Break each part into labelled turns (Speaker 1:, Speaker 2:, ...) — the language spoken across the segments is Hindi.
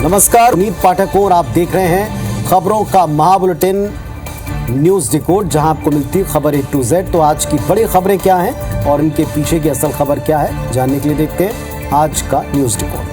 Speaker 1: नमस्कार, उम्मीद पाठक हूं और आप देख रहे हैं खबरों का महाबुलेटिन न्यूज डिकोड, जहां आपको मिलती है खबर A to Z। तो आज की बड़ी खबरें क्या हैं और इनके पीछे की असल खबर क्या है, जानने के लिए देखते हैं आज का न्यूज डिकोड।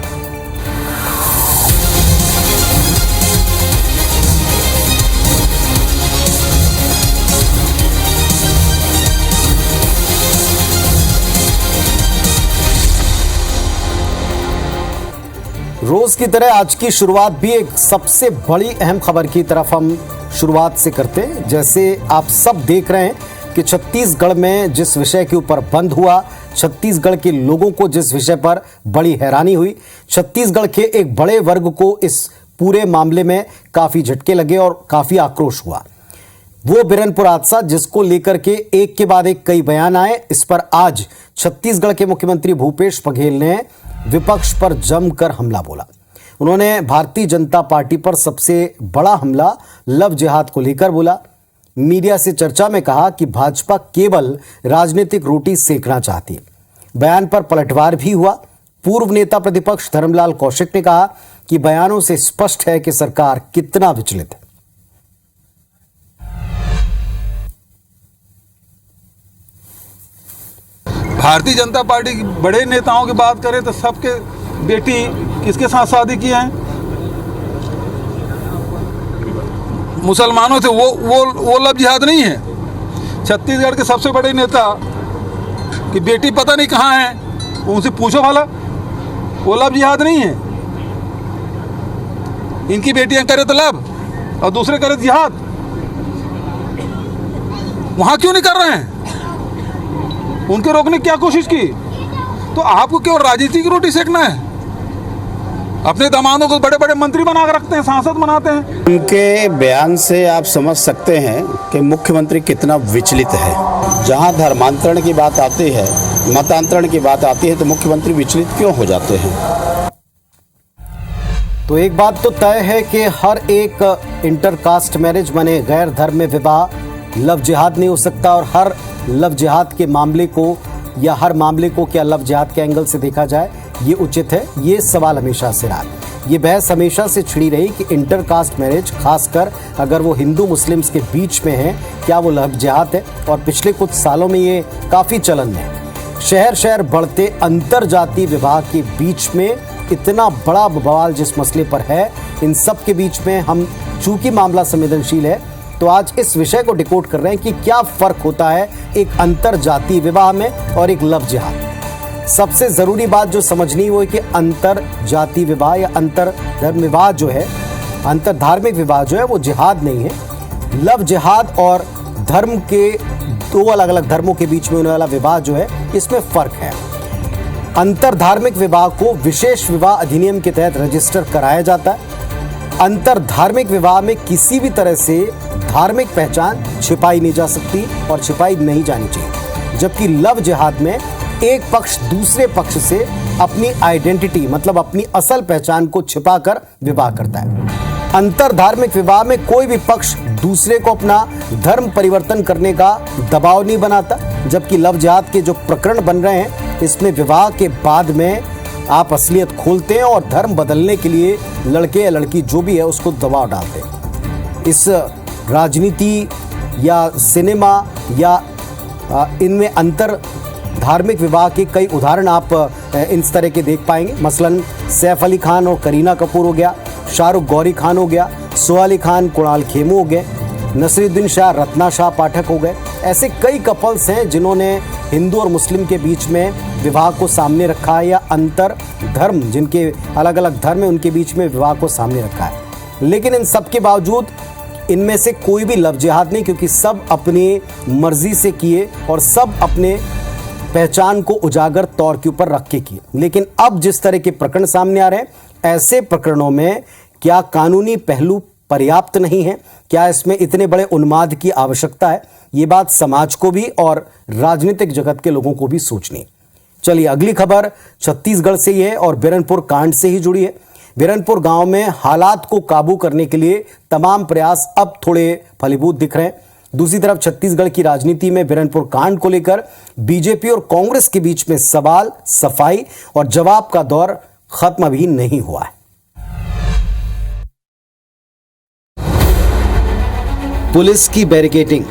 Speaker 1: रोज की तरह आज की शुरुआत भी एक सबसे बड़ी अहम खबर की तरफ हम शुरुआत से करते हैं। जैसे आप सब देख रहे हैं कि छत्तीसगढ़ में जिस विषय के ऊपर बंद हुआ, छत्तीसगढ़ के लोगों को जिस विषय पर बड़ी हैरानी हुई, छत्तीसगढ़ के एक बड़े वर्ग को इस पूरे मामले में काफी झटके लगे और काफी आक्रोश हुआ। वो बिरनपुर हादसा जिसको लेकर के एक के बाद एक कई बयान आए, इस पर आज छत्तीसगढ़ के मुख्यमंत्री भूपेश बघेल ने विपक्ष पर जमकर हमला बोला। उन्होंने भारतीय जनता पार्टी पर सबसे बड़ा हमला लव जिहाद को लेकर बोला। मीडिया से चर्चा में कहा कि भाजपा केवल राजनीतिक रोटी सेकना चाहती है। बयान पर पलटवार भी हुआ। पूर्व नेता प्रतिपक्ष धर्मलाल कौशिक ने कहा कि बयानों से स्पष्ट है कि सरकार कितना विचलित है।
Speaker 2: भारतीय जनता पार्टी के बड़े नेताओं की बात करें तो सबके बेटी किसके साथ शादी की है? मुसलमानों से। वो लव जिहाद नहीं है। छत्तीसगढ़ के सबसे बड़े नेता की बेटी पता नहीं कहाँ है, उनसे पूछो भला। वो लव जिहाद नहीं है। इनकी बेटियां करे तो लव और दूसरे करे जिहाद। वहां क्यों नहीं कर रहे हैं? उनके रोकने की क्या कोशिश की? तो आपको केवल राजनीति की रोटी सेकना है। अपने दामादों को बड़े बड़े मंत्री बना कर रखते हैं, सांसद बनाते हैं।
Speaker 3: उनके बयान से आप समझ सकते हैं कि मुख्यमंत्री कितना विचलित है। जहां धर्मांतरण की बात आती है, मतांतरण की बात आती है, तो मुख्यमंत्री विचलित क्यों हो जाते हैं?
Speaker 1: तो एक बात तो तय है कि हर एक इंटरकास्ट मैरिज माने गैर धर्म में विवाह लव जिहाद नहीं हो सकता, और हर लव जिहाद के मामले को या हर मामले को क्या लव जिहाद के एंगल से देखा जाए, ये उचित है। ये सवाल हमेशा से रहा, ये बहस हमेशा से छिड़ी रही कि इंटरकास्ट मैरिज, खासकर अगर वो हिंदू मुस्लिम्स के बीच में है, क्या वो लव जिहाद है? और पिछले कुछ सालों में ये काफ़ी चलन में है। शहर शहर बढ़ते अंतर जातीय विवाह के बीच में इतना बड़ा बवाल जिस मसले पर है, इन सब के बीच में हम चूंकि मामला संवेदनशील है, तो आज इस विषय को डिकोड कर रहे हैं कि क्या फर्क होता है एक अंतर जातीय विवाह में और एक लव जिहाद। सबसे जरूरी बात जो समझनी है वो है कि अंतर जातीय विवाह या अंतर धर्म विवाह जो है, अंतर धार्मिक विवाह जो है, वो जिहाद नहीं है। लव जिहाद और धर्म के दो अलग अलग धर्मों के बीच में होने वाला विवाह जो है, इसमें फर्क है। अंतर धार्मिक विवाह को विशेष विवाह अधिनियम के तहत रजिस्टर कराया जाता है। अंतर धार्मिक विवाह में किसी भी तरह से धार्मिक पहचान छिपाई नहीं जा सकती और छिपाई नहीं जानी चाहिए। जबकि लव जिहाद में एक पक्ष दूसरे पक्ष से अपनी आइडेंटिटी, मतलब अपनी असल पहचान को छिपाकर विवाह करता है। अंतर धार्मिक विवाह में कोई भी पक्ष दूसरे को अपना धर्म परिवर्तन करने का दबाव नहीं बनाता। जबकि लव जिहाद के जो प्रकरण बन रहे हैं, इसमें विवाह के बाद में आप असलियत खोलते हैं और धर्म बदलने के लिए लड़के या लड़की जो भी है उसको दबाव डालते हैं। इस राजनीति या सिनेमा या इनमें अंतर धार्मिक विवाह के कई उदाहरण आप इस तरह के देख पाएंगे। मसलन सैफ अली खान और करीना कपूर हो गया, शाहरुख गौरी खान हो गया, सोआ अली खान कुणाल खेमू हो गए, नसीरुद्दीन शाह रत्ना शाह पाठक हो गए। ऐसे कई कपल्स हैं जिन्होंने हिंदू और मुस्लिम के बीच में विवाह को सामने रखा है, या अंतर धर्म जिनके अलग अलग धर्म है उनके बीच में विवाह को सामने रखा है। लेकिन इन सब के बावजूद इनमें से कोई भी लव जिहाद नहीं, क्योंकि सब अपनी मर्जी से किए और सब अपने पहचान को उजागर तौर के ऊपर रख के किए। लेकिन अब जिस तरह के प्रकरण सामने आ रहे हैं, ऐसे प्रकरणों में क्या कानूनी पहलू पर्याप्त नहीं है? क्या इसमें इतने बड़े उन्माद की आवश्यकता है? ये बात समाज को भी और राजनीतिक जगत के लोगों को भी सोचनी। चलिए अगली खबर छत्तीसगढ़ से ही है और बिरनपुर कांड से ही जुड़ी है। बिरनपुर गांव में हालात को काबू करने के लिए तमाम प्रयास अब थोड़े फलीभूत दिख रहे हैं। दूसरी तरफ छत्तीसगढ़ की राजनीति में बिरनपुर कांड को लेकर बीजेपी और कांग्रेस के बीच में सवाल, सफाई और जवाब का दौर खत्म अभी नहीं हुआ है। पुलिस की बैरिकेडिंग,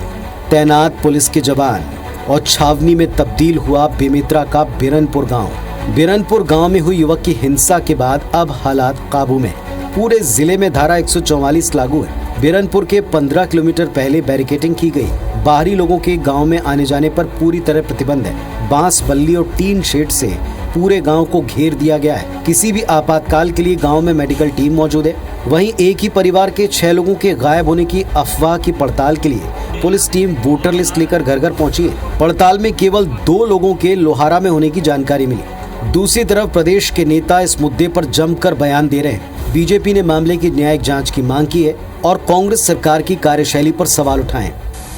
Speaker 1: तैनात पुलिस के जवान और छावनी में तब्दील हुआ बेमेतरा का बिरनपुर गांव। बिरनपुर गांव में हुई युवक की हिंसा के बाद अब हालात काबू में। पूरे जिले में धारा 144 लागू है। बिरनपुर के 15 किलोमीटर पहले बैरिकेडिंग की गई। बाहरी लोगों के गांव में आने जाने पर पूरी तरह प्रतिबंध है। बांस, बल्ली और टीन शेड से पूरे गांव को घेर दिया गया है। किसी भी आपातकाल के लिए गांव में मेडिकल टीम मौजूद है। वहीं एक ही परिवार के 6 लोगों के गायब होने की अफवाह की पड़ताल के लिए पुलिस टीम वोटर लिस्ट लेकर घर घर पहुंची है। पड़ताल में केवल 2 लोगों के लोहारा में होने की जानकारी मिली। दूसरी तरफ प्रदेश के नेता इस मुद्दे पर जमकर बयान दे रहे हैं। बीजेपी ने मामले की न्यायिक जांच की मांग की है और कांग्रेस सरकार की कार्यशैली पर सवाल उठाए।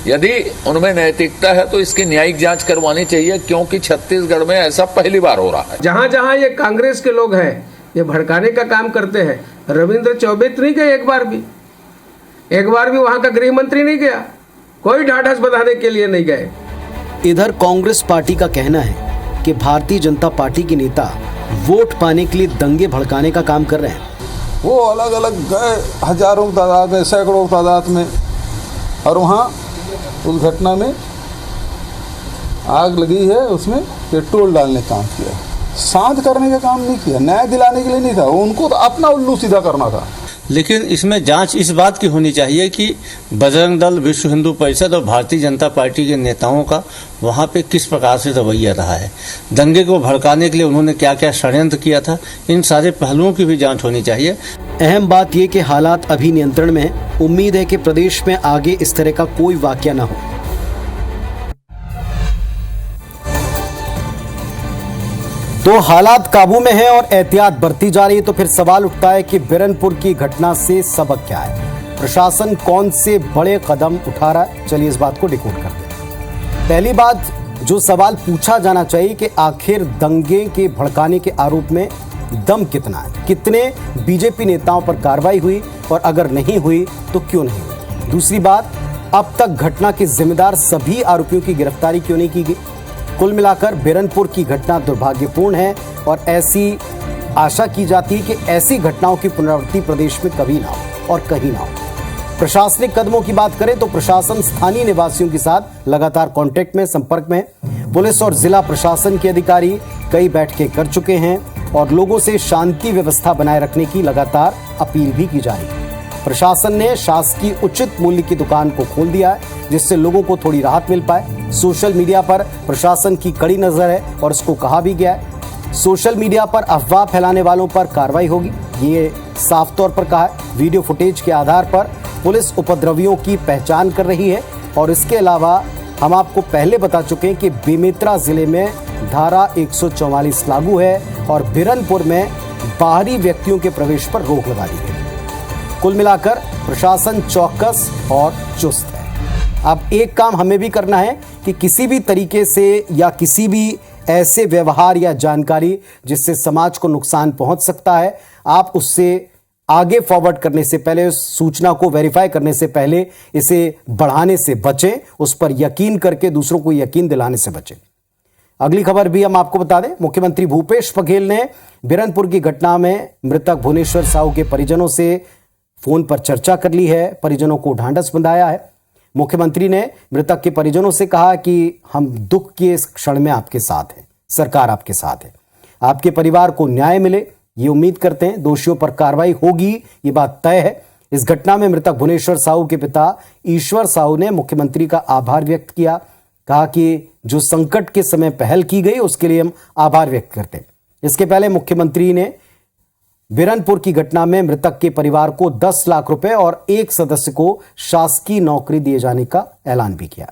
Speaker 4: यदि उनमें नैतिकता है तो इसकी न्यायिक जांच करवानी चाहिए, क्योंकि छत्तीसगढ़ में ऐसा पहली बार हो रहा है।
Speaker 5: जहां जहां ये कांग्रेस के लोग हैं, ये भड़काने का काम करते हैं। रविंद्र चौबे नहीं गए एक बार भी वहां का गृह मंत्री नहीं गया, कोई ढाढ़स बंधाने के लिए नहीं गए।
Speaker 1: इधर कांग्रेस पार्टी का कहना है कि भारतीय जनता पार्टी के नेता वोट पाने के लिए दंगे भड़काने का काम कर रहे हैं।
Speaker 2: वो अलग अलग गए हजारों तादाद में, सैकड़ों तादाद में, और वहाँ उस घटना में आग लगी है, उसमें पेट्रोल डालने का काम किया, शांत करने का काम नहीं किया, न्याय दिलाने के लिए नहीं था। उनको तो अपना उल्लू सीधा करना था।
Speaker 6: लेकिन इसमें जांच इस बात की होनी चाहिए कि बजरंग दल, विश्व हिंदू परिषद और भारतीय जनता पार्टी के नेताओं का वहां पे किस प्रकार से रवैया रहा है। दंगे को भड़काने के लिए उन्होंने क्या क्या षड्यंत्र किया था, इन सारे पहलुओं की भी जांच होनी चाहिए।
Speaker 1: अहम बात यह कि हालात अभी नियंत्रण में है। उम्मीद है कि प्रदेश में आगे इस तरह का कोई वाकया न हो। तो हालात काबू में है और एहतियात बरती जा रही है। तो फिर सवाल उठता है कि बिरनपुर की घटना से सबक क्या है? प्रशासन कौन से बड़े कदम उठा रहा है? चलिए इस बात को डिकोड करते हैं। पहली बात जो सवाल पूछा जाना चाहिए कि आखिर दंगे के भड़काने के आरोप में दम कितना है? कितने बीजेपी नेताओं पर कार्रवाई हुई और अगर नहीं हुई तो क्यों नहीं हुई? दूसरी बात, अब तक घटना के जिम्मेदार सभी आरोपियों की गिरफ्तारी क्यों नहीं की गई? कुल मिलाकर बिरनपुर की घटना दुर्भाग्यपूर्ण है और ऐसी आशा की जाती है कि ऐसी घटनाओं की पुनरावृत्ति प्रदेश में कभी ना हो और कहीं ना हो। प्रशासनिक कदमों की बात करें तो प्रशासन स्थानीय निवासियों के साथ लगातार कांटेक्ट में, संपर्क में। पुलिस और जिला प्रशासन के अधिकारी कई बैठकें कर चुके हैं और लोगों से शांति व्यवस्था बनाए रखने की लगातार अपील भी की जा रही है। प्रशासन ने शासकीय उचित मूल्य की दुकान को खोल दिया है, जिससे लोगों को थोड़ी राहत मिल पाए। सोशल मीडिया पर प्रशासन की कड़ी नजर है और इसको कहा भी गया है सोशल मीडिया पर अफवाह फैलाने वालों पर कार्रवाई होगी, ये साफ तौर पर कहा है। वीडियो फुटेज के आधार पर पुलिस उपद्रवियों की पहचान कर रही है और इसके अलावा हम आपको पहले बता चुके हैं कि बेमेतरा जिले में धारा 144 लागू है और बिरनपुर में बाहरी व्यक्तियों के प्रवेश पर रोक लगा दी गई। कुल मिलाकर प्रशासन चौकस और चुस्त है। अब एक काम हमें भी करना है कि किसी भी तरीके से या किसी भी ऐसे व्यवहार या जानकारी जिससे समाज को नुकसान पहुंच सकता है, आप उससे आगे फॉरवर्ड करने से पहले, उस सूचना को वेरीफाई करने से पहले इसे बढ़ाने से बचें, उस पर यकीन करके दूसरों को यकीन दिलाने से बचें। अगली खबर भी हम आपको बता दें। मुख्यमंत्री भूपेश बघेल ने बिरनपुर की घटना में मृतक भुवनेश्वर साहू के परिजनों से फोन पर चर्चा कर ली है, परिजनों को ढांढस बंधाया है। मुख्यमंत्री ने मृतक के परिजनों से कहा कि हम दुख के इस क्षण में आपके साथ हैं, सरकार आपके साथ है, आपके परिवार को न्याय मिले ये उम्मीद करते हैं। दोषियों पर कार्रवाई होगी ये बात तय है। इस घटना में मृतक भुवनेश्वर साहू के पिता ईश्वर साहू ने मुख्यमंत्री का आभार व्यक्त किया, कहा कि जो संकट के समय पहल की गई उसके लिए हम आभार व्यक्त करते हैं। इसके पहले मुख्यमंत्री ने बिरनपुर की घटना में मृतक के परिवार को 10 लाख रुपए और एक सदस्य को शासकीय नौकरी दिए जाने का ऐलान भी किया।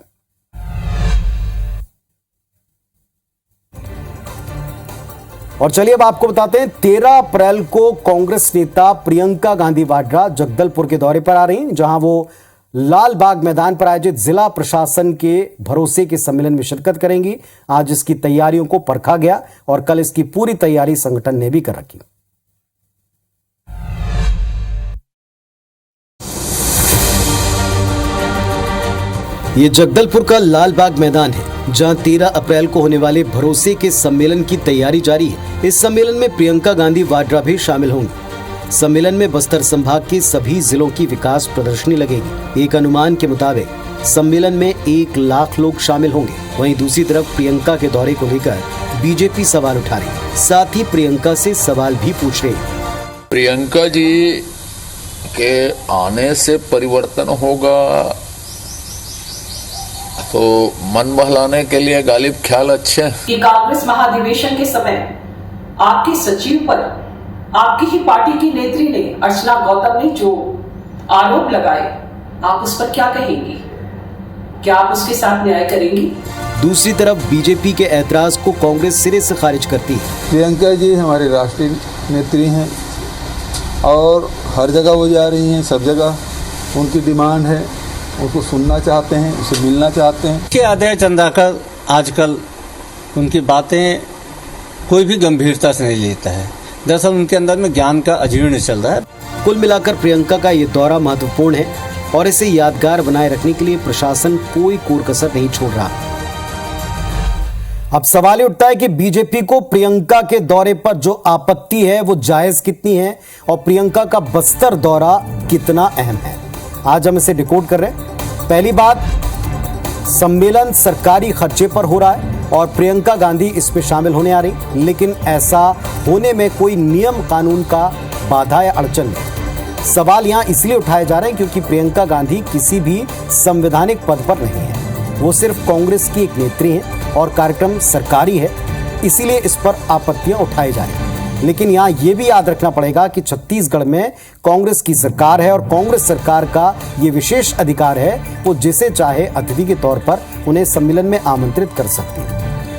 Speaker 1: और चलिए अब आपको बताते हैं 13 अप्रैल को कांग्रेस नेता प्रियंका गांधी वाड्रा जगदलपुर के दौरे पर आ रही हैं, जहां वो लाल बाग मैदान पर आयोजित जिला प्रशासन के भरोसे के सम्मेलन में शिरकत करेंगी। आज इसकी तैयारियों को परखा गया और कल इसकी पूरी तैयारी संगठन ने भी कर रखी। ये जगदलपुर का लाल बाग मैदान है, जहां 13 अप्रैल को होने वाले भरोसे के सम्मेलन की तैयारी जारी है। इस सम्मेलन में प्रियंका गांधी वाड्रा भी शामिल होंगी। सम्मेलन में बस्तर संभाग के सभी जिलों की विकास प्रदर्शनी लगेगी। एक अनुमान के मुताबिक सम्मेलन में 1 लाख लोग शामिल होंगे। वहीं दूसरी तरफ प्रियंका के दौरे को लेकर बीजेपी सवाल उठा रही है, साथ ही प्रियंका से सवाल भी पूछ रही है।
Speaker 4: प्रियंका जी के आने से परिवर्तन होगा तो मन बहलाने के लिए गालिब ख्याल अच्छे हैं
Speaker 7: कि कांग्रेस महाधिवेशन के समय आपके सचिव पर आपकी ही पार्टी की नेत्री ने अर्चना गौतम ने जो आरोप लगाए, आप उस पर क्या कहेंगी? क्या आप उसके साथ न्याय करेंगी?
Speaker 1: दूसरी तरफ बीजेपी के ऐतराज को कांग्रेस सिरे से खारिज करती है।
Speaker 2: प्रियंका जी हमारी राष्ट्रीय नेत्री हैं और हर जगह वो जा रही हैं, सब जगह उनकी डिमांड है, उनको सुनना चाहते हैं, उसे मिलना चाहते हैं।
Speaker 6: के आदय चंदाकर आजकल उनकी बातें कोई भी गंभीरता से नहीं लेता है। दरअसल उनके अंदर में ज्ञान का अजीर्ण चल रहा है।
Speaker 1: कुल मिलाकर प्रियंका का ये दौरा महत्वपूर्ण है और इसे यादगार बनाए रखने के लिए प्रशासन कोई कोर कसर नहीं छोड़ रहा। अब सवाल उठता है कि बीजेपी को प्रियंका के दौरे पर जो आपत्ति है वो जायज कितनी है और प्रियंका का बस्तर दौरा कितना अहम है। आज हम इसे डिकोड कर रहे हैं। पहली बात, सम्मेलन सरकारी खर्चे पर हो रहा है और प्रियंका गांधी इसमें शामिल होने आ रही, लेकिन ऐसा होने में कोई नियम कानून का बाधा या अड़चन नहीं। सवाल यहां इसलिए उठाए जा रहे हैं क्योंकि प्रियंका गांधी किसी भी संवैधानिक पद पर नहीं है। वो सिर्फ कांग्रेस की एक नेत्री है और कार्यक्रम सरकारी है, इसीलिए इस पर आपत्तियां उठाई जा रही हैं। लेकिन यहां यह भी याद रखना पड़ेगा कि छत्तीसगढ़ में कांग्रेस की सरकार है और कांग्रेस सरकार का यह विशेष अधिकार है, वो जिसे चाहे अतिथि के तौर पर उन्हें सम्मेलन में आमंत्रित कर सकती है।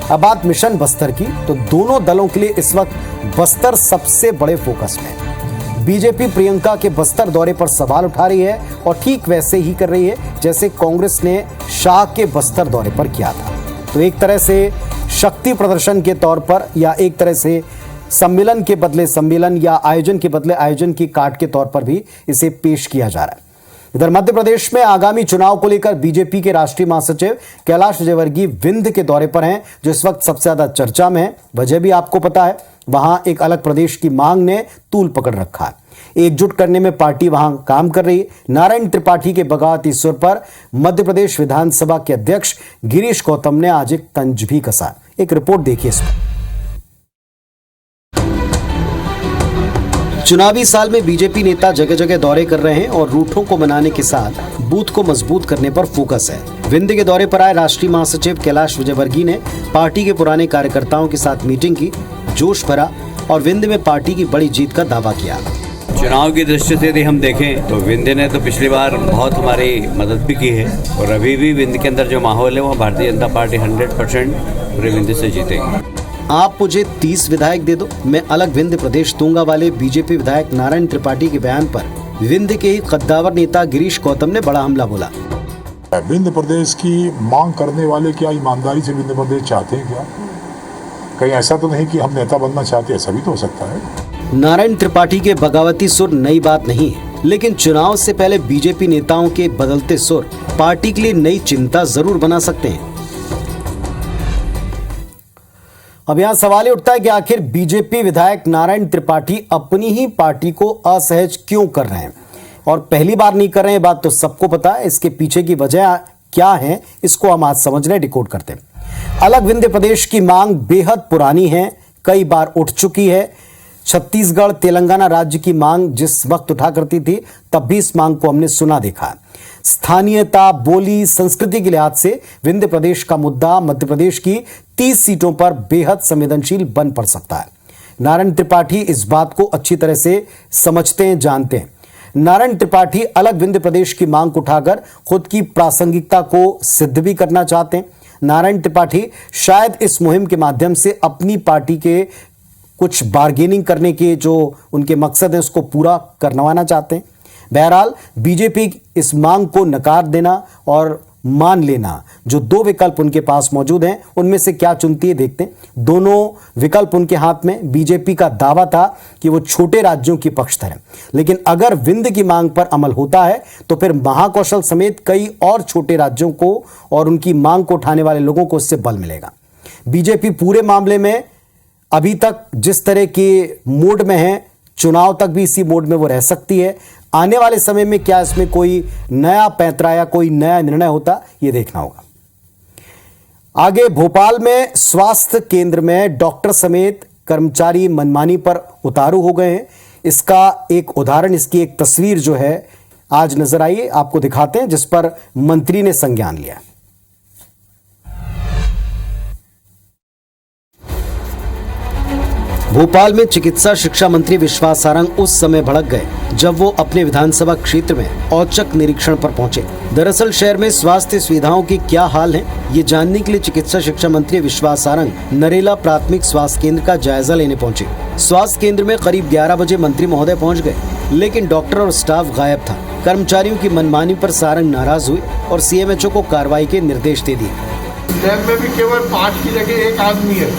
Speaker 1: अब बात मिशन बस्तर की, तो दोनों दलों के लिए इस वक्त बस्तर सबसे बड़े फोकस में है। बीजेपी प्रियंका के बस्तर दौरे पर सवाल उठा रही है और ठीक वैसे ही कर रही है जैसे कांग्रेस ने शाह के बस्तर दौरे पर किया था। तो एक तरह से शक्ति प्रदर्शन के तौर पर या एक तरह से सम्मेलन के बदले सम्मेलन या आयोजन के बदले आयोजन की काट के तौर पर भी इसे पेश किया जा रहा है। इधर मध्य प्रदेश में आगामी चुनाव को लेकर बीजेपी के राष्ट्रीय महासचिव कैलाश विजयवर्गीय विंध्य के दौरे पर हैं, जो इस वक्त सबसे ज्यादा चर्चा में है। वजह भी आपको पता है, वहां एक अलग प्रदेश की मांग ने तूल पकड़ रखा है। एकजुट करने में पार्टी वहां काम कर रही है। नारायण त्रिपाठी के बगावती सुर पर मध्य प्रदेश विधानसभा के अध्यक्ष गिरीश गौतम ने आज एक तंज भी कसा। एक रिपोर्ट देखिए इस पर। चुनावी साल में बीजेपी नेता जगह जगह दौरे कर रहे हैं और रूठों को मनाने के साथ बूथ को मजबूत करने पर फोकस है। विंध्य के दौरे पर आए राष्ट्रीय महासचिव कैलाश विजयवर्गीय ने पार्टी के पुराने कार्यकर्ताओं के साथ मीटिंग की, जोश भरा और विंध्य में पार्टी की बड़ी जीत का दावा किया।
Speaker 8: चुनाव की दृष्टि से यदि हम देखें तो विंध्य ने तो पिछली बार बहुत हमारी मदद भी की है और अभी भी विंध्य के अंदर जो माहौल है वो भारतीय जनता पार्टी 100% पूरे विंध्य से जीतेगी।
Speaker 1: आप मुझे 30 विधायक दे दो, मैं अलग विंध्य प्रदेश दूंगा वाले बीजेपी विधायक नारायण त्रिपाठी के बयान पर विंध्य के ही कद्दावर नेता गिरीश गौतम ने बड़ा हमला बोला।
Speaker 9: विंध्य प्रदेश की मांग करने वाले क्या ईमानदारी से विंध्य प्रदेश चाहते हैं क्या? कहीं ऐसा तो नहीं कि हम नेता बनना चाहते, ऐसा भी तो हो सकता है।
Speaker 1: नारायण त्रिपाठी के बगावती सुर नई बात नहीं है, लेकिन चुनाव से पहले बीजेपी नेताओं के बदलते सुर पार्टी के लिए नई चिंता जरूर बना सकते हैं। अब यहां सवाल ये उठता है कि आखिर बीजेपी विधायक नारायण त्रिपाठी अपनी ही पार्टी को असहज क्यों कर रहे हैं और पहली बार नहीं कर रहे हैं, बात तो सबको पता है। इसके पीछे की वजह क्या है, इसको हम आज समझने डिकोड करते हैं। अलग विंध्य प्रदेश की मांग बेहद पुरानी है, कई बार उठ चुकी है। छत्तीसगढ़ तेलंगाना राज्य की मांग जिस वक्त उठा करती थी तब भी इस मांग को हमने सुना देखा। स्थानीयता, बोली, संस्कृति के लिहाज से विंध्य प्रदेश का मुद्दा मध्य प्रदेश की 30 सीटों पर बेहद संवेदनशील बन पड़ सकता है। नारायण त्रिपाठी इस बात को अच्छी तरह से समझते हैं, जानते हैं। नारायण त्रिपाठी अलग विंध्य प्रदेश की मांग को उठाकर खुद की प्रासंगिकता को सिद्ध भी करना चाहते हैं। नारायण त्रिपाठी शायद इस मुहिम के माध्यम से अपनी पार्टी के कुछ बार्गेनिंग करने के जो उनके मकसद है उसको पूरा करवाना चाहते हैं। बहरहाल बीजेपी इस मांग को नकार देना और मान लेना, जो दो विकल्प उनके पास मौजूद हैं, उनमें से क्या चुनती है देखते हैं। दोनों विकल्प उनके हाथ में। बीजेपी का दावा था कि वो छोटे राज्यों की पक्षधर है, लेकिन अगर विंध्य की मांग पर अमल होता है तो फिर महाकौशल समेत कई और छोटे राज्यों को और उनकी मांग को उठाने वाले लोगों को इससे बल मिलेगा। बीजेपी पूरे मामले में अभी तक जिस तरह के मूड में है, चुनाव तक भी इसी मोड में वो रह सकती है। आने वाले समय में क्या इसमें कोई नया पैंतरा या कोई नया निर्णय होता, ये देखना होगा। आगे भोपाल में स्वास्थ्य केंद्र में डॉक्टर समेत कर्मचारी मनमानी पर उतारू हो गए हैं। इसका एक उदाहरण, इसकी एक तस्वीर जो है आज नजर आई, आपको दिखाते हैं, जिस पर मंत्री ने संज्ञान लिया। भोपाल में चिकित्सा शिक्षा मंत्री विश्वास सारंग उस समय भड़क गए जब वो अपने विधानसभा क्षेत्र में औचक निरीक्षण पर पहुंचे। दरअसल शहर में स्वास्थ्य सुविधाओं की क्या हाल है, ये जानने के लिए चिकित्सा शिक्षा मंत्री विश्वास सारंग नरेला प्राथमिक स्वास्थ्य केंद्र का जायजा लेने पहुंचे। स्वास्थ्य केंद्र में करीब 11 बजे मंत्री महोदय पहुँच गए, लेकिन डॉक्टर और स्टाफ गायब था। कर्मचारियों की मनमानी पर सारंग नाराज हुए और CMHO को कार्रवाई के निर्देश दे दिए।
Speaker 10: लैब में भी केवल 5 की जगह 1 आदमी है,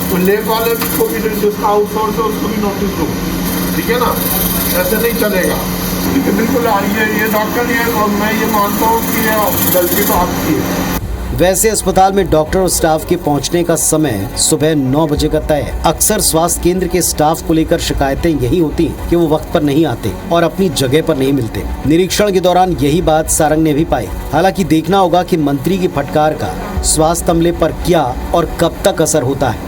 Speaker 10: तो लैब वाले को भी जिसका आउटसोर्स है उसको भी नोटिस दो, ठीक है ना, ऐसे नहीं चलेगा। ठीक है, बिल्कुल। ये डॉक्टर ये, और मैं ये मानता हूँ कि ये गलती तो आपकी है।
Speaker 1: वैसे अस्पताल में डॉक्टर और स्टाफ के पहुंचने का समय सुबह 9 बजे का तय है। अक्सर स्वास्थ्य केंद्र के स्टाफ को लेकर शिकायतें यही होती हैं कि वो वक्त पर नहीं आते और अपनी जगह पर नहीं मिलते। निरीक्षण के दौरान यही बात सारंग ने भी पाई। हालांकि देखना होगा कि मंत्री की फटकार का स्वास्थ्य अमले पर क्या और कब तक असर होता है।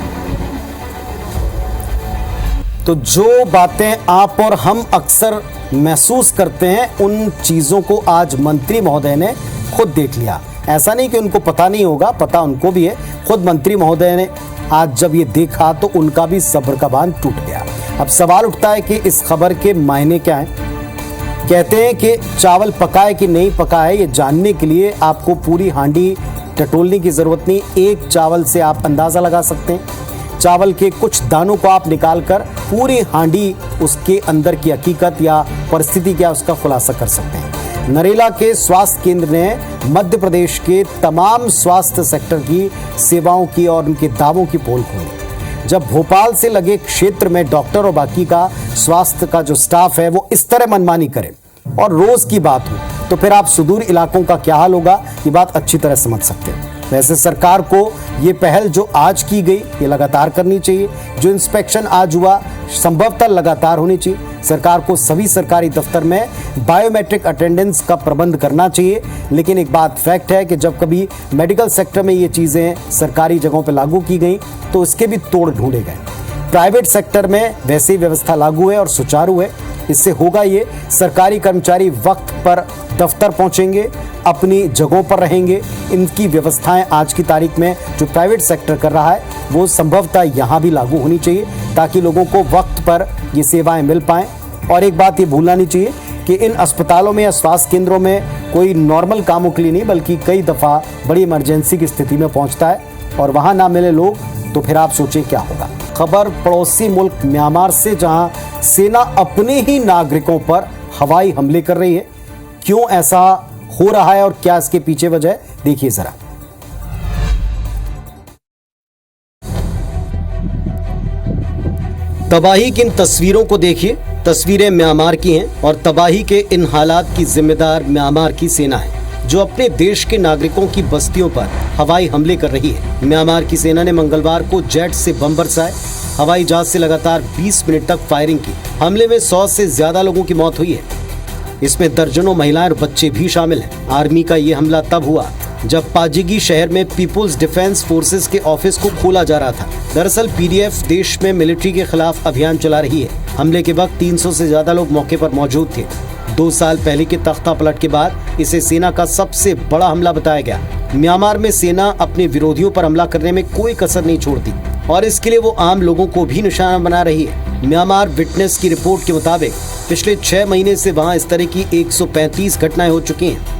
Speaker 1: तो जो बातें आप और हम अक्सर महसूस करते हैं, उन चीजों को आज मंत्री महोदय ने खुद देख लिया। ऐसा नहीं कि उनको पता नहीं होगा, पता उनको भी है। खुद मंत्री महोदय ने आज जब ये देखा तो उनका भी सब्र का बांध टूट गया। अब सवाल उठता है कि इस खबर के मायने क्या हैं। कहते हैं कि चावल पका है कि नहीं पका है, ये जानने के लिए आपको पूरी हांडी टटोलने की जरूरत नहीं। एक चावल से आप अंदाजा लगा सकते हैं। चावल के कुछ दानों को आप निकालकर पूरी हांडी, उसके अंदर की हकीकत या परिस्थिति क्या, उसका खुलासा कर सकते हैं। नरेला के स्वास्थ्य केंद्र ने मध्य प्रदेश के तमाम स्वास्थ्य सेक्टर की सेवाओं की और उनके दावों की पोल खोली। जब भोपाल से लगे क्षेत्र में डॉक्टर और बाकी का स्वास्थ्य का जो स्टाफ है वो इस तरह मनमानी करे और रोज की बात हो, तो फिर आप सुदूर इलाकों का क्या हाल होगा, ये बात अच्छी तरह समझ सकते हैं। वैसे सरकार को ये पहल जो आज की गई, ये लगातार करनी चाहिए। जो इंस्पेक्शन आज हुआ, संभवतः लगातार होनी चाहिए। सरकार को सभी सरकारी दफ्तर में बायोमेट्रिक अटेंडेंस का प्रबंध करना चाहिए। लेकिन एक बात फैक्ट है कि जब कभी मेडिकल सेक्टर में ये चीज़ें सरकारी जगहों पर लागू की गई तो इसके भी तोड़ ढूंढे गए। प्राइवेट सेक्टर में वैसी व्यवस्था लागू है और सुचारू है। इससे होगा ये, सरकारी कर्मचारी वक्त पर दफ्तर पहुंचेंगे, अपनी जगहों पर रहेंगे। इनकी व्यवस्थाएं आज की तारीख में जो प्राइवेट सेक्टर कर रहा है वो संभवतः यहाँ भी लागू होनी चाहिए, ताकि लोगों को वक्त पर ये सेवाएं मिल पाएं। और एक बात ये भूलना नहीं चाहिए कि इन अस्पतालों में या स्वास्थ्य केंद्रों में कोई नॉर्मल कामों के लिए नहीं, बल्कि कई दफ़ा बड़ी इमरजेंसी की स्थिति में पहुँचता है, और वहाँ ना मिले लोग तो फिर आप सोचें क्या होगा। खबर पड़ोसी मुल्क म्यांमार से, जहां सेना अपने ही नागरिकों पर हवाई हमले कर रही है। क्यों ऐसा हो रहा है और क्या इसके पीछे वजह है, देखिए जरा। तबाही की इन तस्वीरों को देखिए। तस्वीरें म्यांमार की हैं और तबाही के इन हालात की जिम्मेदार म्यांमार की सेना है, जो अपने देश के नागरिकों की बस्तियों पर हवाई हमले कर रही है। म्यांमार की सेना ने मंगलवार को जेट से बम बरसाए, हवाई जहाज से लगातार 20 मिनट तक फायरिंग की। हमले में 100 से ज्यादा लोगों की मौत हुई है। इसमें दर्जनों महिलाएं और बच्चे भी शामिल हैं। आर्मी का ये हमला तब हुआ जब पाजिगी शहर में पीपुल्स डिफेंस फोर्सेस के ऑफिस को खोला जा रहा था। दरअसल PDF देश में मिलिट्री के खिलाफ अभियान चला रही है। हमले के वक्त 300 से ज्यादा लोग मौके पर मौजूद थे। 2 साल पहले के तख्ता पलट के बाद इसे सेना का सबसे बड़ा हमला बताया गया। म्यांमार में सेना अपने विरोधियों पर हमला करने में कोई कसर नहीं छोड़ती और इसके लिए वो आम लोगों को भी निशाना बना रही है। म्यांमार विटनेस की रिपोर्ट के मुताबिक पिछले 6 महीने से वहां इस तरह की 135 घटनाएं हो चुकी हैं।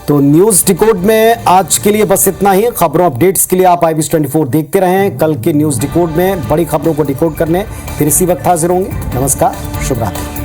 Speaker 1: तो न्यूज डिकोड में आज के लिए बस इतना ही। खबरों अपडेट्स के लिए आप IBS 24 देखते रहें। कल के न्यूज डिकोड में बड़ी खबरों को डिकोड करने फिर इसी वक्त हाजिर होंगे। नमस्कार, शुभ रात्रि।